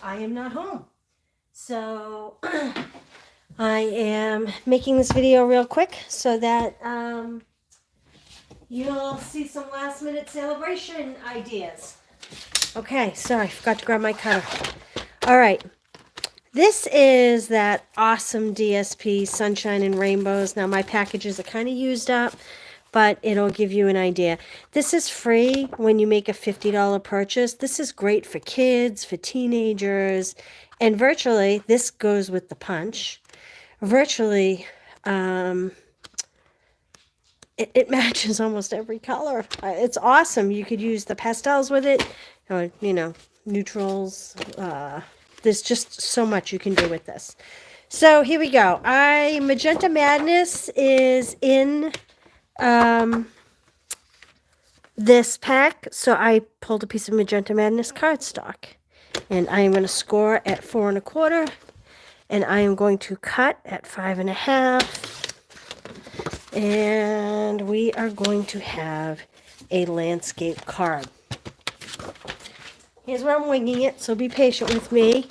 I am not home. So I am making this video real quick so that you'll see some last minute celebration ideas. Okay, sorry, forgot to grab my cutter. All right. This is that awesome DSP Sunshine and Rainbows. Now my packages are kind of used up, but it'll give you an idea. This is free when you make a $50 purchase. This is great for kids, for teenagers, and virtually, this goes with the punch. Virtually, it matches almost every color. It's awesome. You could use the pastels with it, or, neutrals. There's just so much you can do with this. So here we go. Magenta Madness is in this pack. So I pulled a piece of Magenta Madness cardstock. And I am going to score at 4 1/4. And I am going to cut at 5 1/2. And we are going to have a landscape card. Here's where I'm winging it, so be patient with me.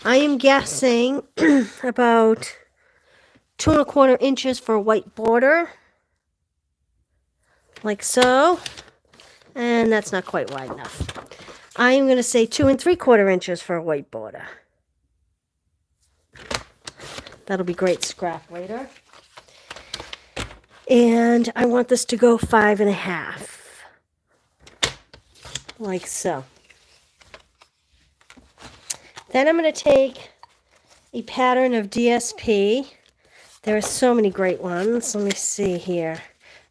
I am guessing about 2 1/4 inches for a white border. Like so. And that's not quite wide enough. I am going to say 2 3/4 inches for a white border. That'll be great scrap later. And I want this to go 5 1/2. Like so. Then I'm going to take a pattern of DSP. There are so many great ones. Let me see here.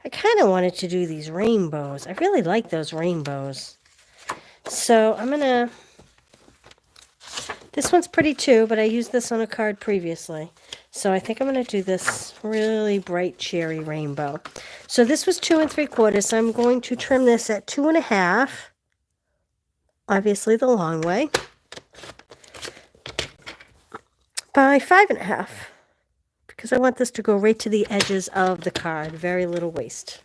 I kind of wanted to do these rainbows. I really like those rainbows. So I'm going to... This one's pretty too, but I used this on a card previously. So I think I'm going to do this really bright cherry rainbow. So this was 2 3/4. So I'm going to trim this at 2 1/2. Obviously the long way. By 5 1/2. Because I want this to go right to the edges of the card. Very little waste.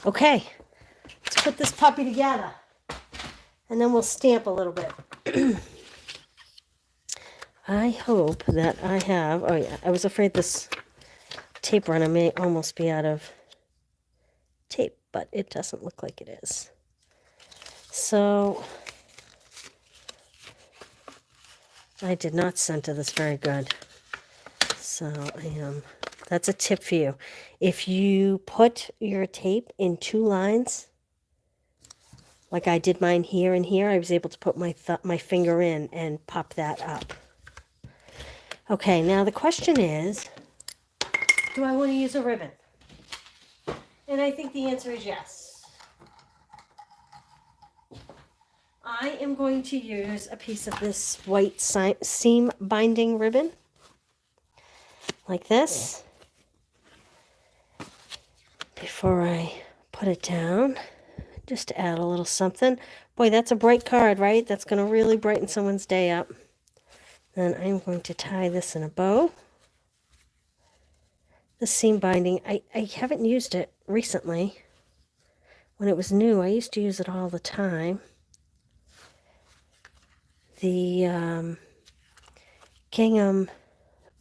Okay. Let's put this puppy together. And then we'll stamp a little bit. I hope that I have... Oh, yeah. I was afraid this tape runner may almost be out of tape. But it doesn't look like it is. So... I did not center this very good. So that's a tip for you. If you put your tape in 2 lines, like I did mine here and here, I was able to put my finger in and pop that up. Okay, now the question is, do I want to use a ribbon? And I think the answer is yes. I am going to use a piece of this white seam binding ribbon, like this, before I put it down, just to add a little something. Boy, that's a bright card, right? That's going to really brighten someone's day up. Then I'm going to tie this in a bow. The seam binding, I haven't used it recently. When it was new, I used to use it all the time. The gingham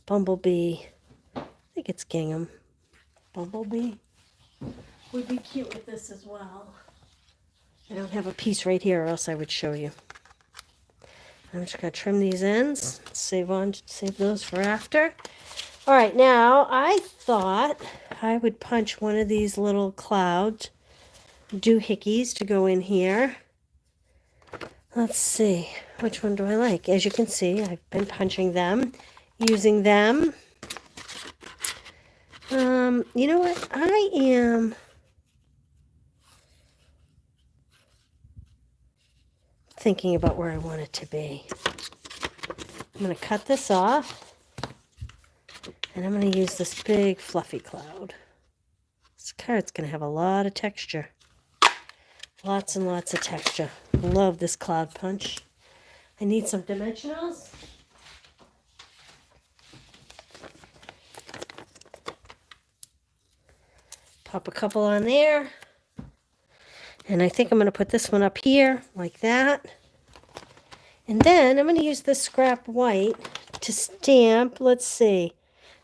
bumblebee, I think it's gingham bumblebee, would be cute with this as well. I don't have a piece right here or else I would show you. I'm just going to trim these ends, save those for after. All right, now I thought I would punch one of these little cloud doohickeys to go in here. Let's see, which one do I like? As you can see, I've been punching them, using them. You know what? I am thinking about where I want it to be. I'm going to cut this off, and I'm going to use this big fluffy cloud. This card's going to have a lot of texture. Lots and lots of texture. Love this cloud punch. I need some dimensionals. Pop a couple on there. And I think I'm going to put this one up here like that. And then I'm going to use this scrap white to stamp, let's see,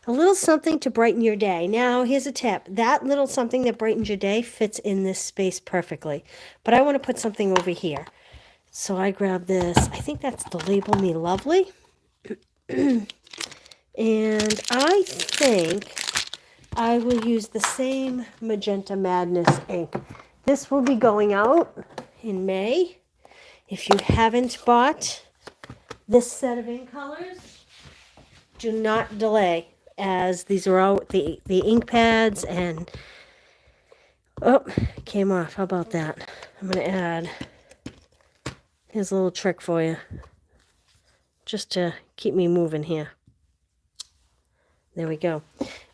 a little something to brighten your day. Now, here's a tip. That little something that brightens your day fits in this space perfectly. But I want to put something over here. So I grab this. I think that's the Label Me Lovely. And I think I will use the same Magenta Madness ink. This will be going out in May. If you haven't bought this set of ink colors, do not delay, as these are all the ink pads and, oh, it came off. How about that? I'm going to add, here's a little trick for you, just to keep me moving here. There we go.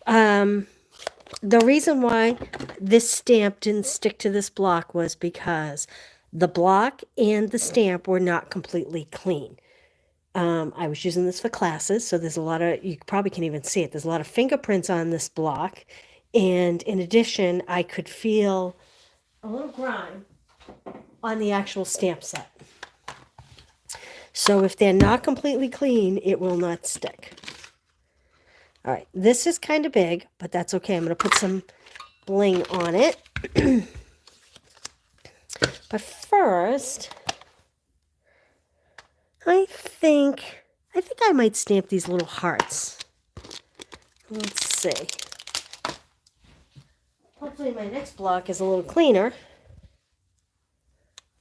The reason why this stamp didn't stick to this block was because the block and the stamp were not completely clean. I was using this for classes, so there's a lot of, you probably can even see it, there's a lot of fingerprints on this block. And in addition, I could feel a little grime on the actual stamp set. So if they're not completely clean, it will not stick. All right, this is kind of big, but that's okay. I'm going to put some bling on it. But first, I think I might stamp these little hearts. Let's see. Hopefully my next block is a little cleaner.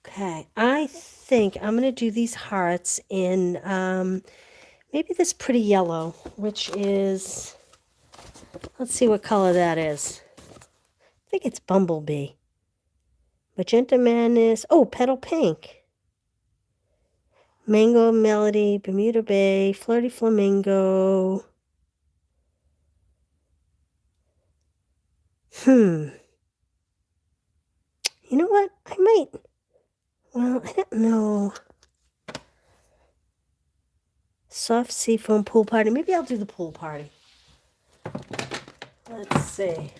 Okay, I think I'm going to do these hearts in maybe this pretty yellow, which is, let's see what color that is. I think it's Bumblebee. Magenta Madness. Oh, Petal Pink. Mango Melody, Bermuda Bay, Flirty Flamingo. You know what? I might. Well, I don't know. Soft Seafoam Pool Party. Maybe I'll do the pool party. Let's see.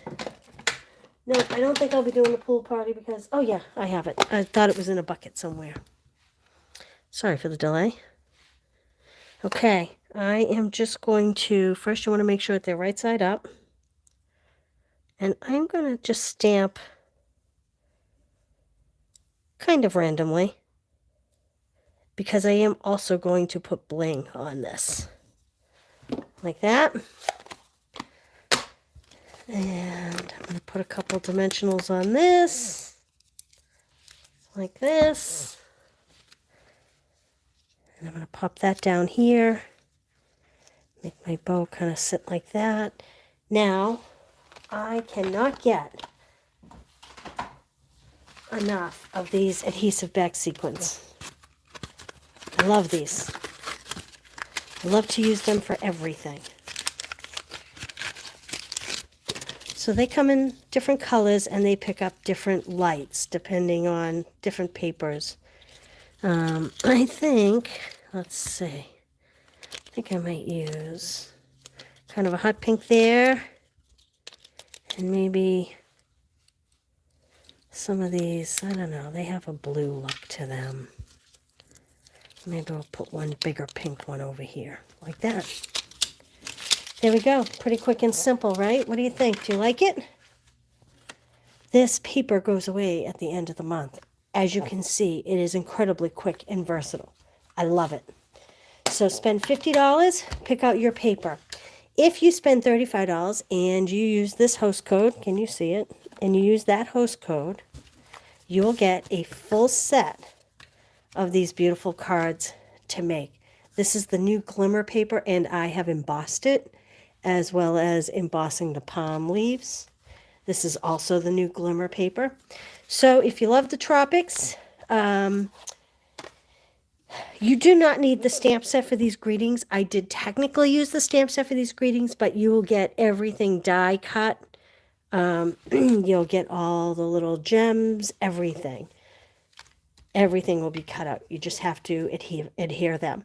No, I don't think I'll be doing the pool party because, oh yeah, I have it. I thought it was in a bucket somewhere. Sorry for the delay. Okay, I am just going to, first you want to make sure that they're right side up. And I'm going to just stamp kind of randomly, because I am also going to put bling on this. Like that. And I'm going to put a couple dimensionals on this. Like this. And I'm going to pop that down here. Make my bow kind of sit like that. Now, I cannot get enough of these adhesive back sequins. I love these. I love to use them for everything. So they come in different colors and they pick up different lights depending on different papers. I think, let's see, I think I might use kind of a hot pink there, and maybe some of these, I don't know, they have a blue look to them. Maybe I'll put one bigger pink one over here, like that. There we go. Pretty quick and simple, right? What do you think? Do you like it? This paper goes away at the end of the month. As you can see, it is incredibly quick and versatile. I love it. So spend $50, pick out your paper. If you spend $35 and you use this host code, can you see it? And you use that host code, you'll get a full set of these beautiful cards to make. This is the new glimmer paper, and I have embossed it, as well as embossing the palm leaves. This is also the new glimmer paper. So if you love the tropics, you do not need the stamp set for these greetings. I did technically use the stamp set for these greetings, but you will get everything die cut. You'll get all the little gems, everything. Everything will be cut out. You just have to adhere them.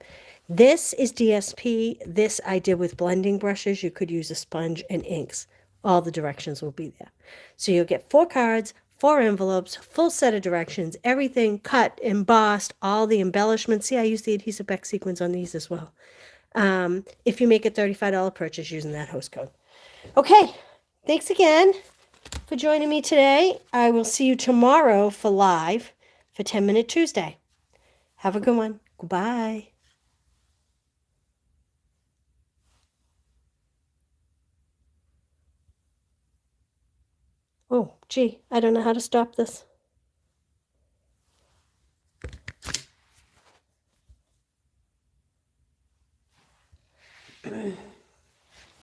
This is DSP. This I did with blending brushes. You could use a sponge and inks. All the directions will be there. So you'll get 4 cards, 4 envelopes, full set of directions, everything cut, embossed, all the embellishments. See, I use the adhesive back sequins on these as well. If you make a $35 purchase using that host code. Okay, thanks again for joining me today. I will see you tomorrow for live for 10 Minute Tuesday. Have a good one. Goodbye. Oh, gee, I don't know how to stop this.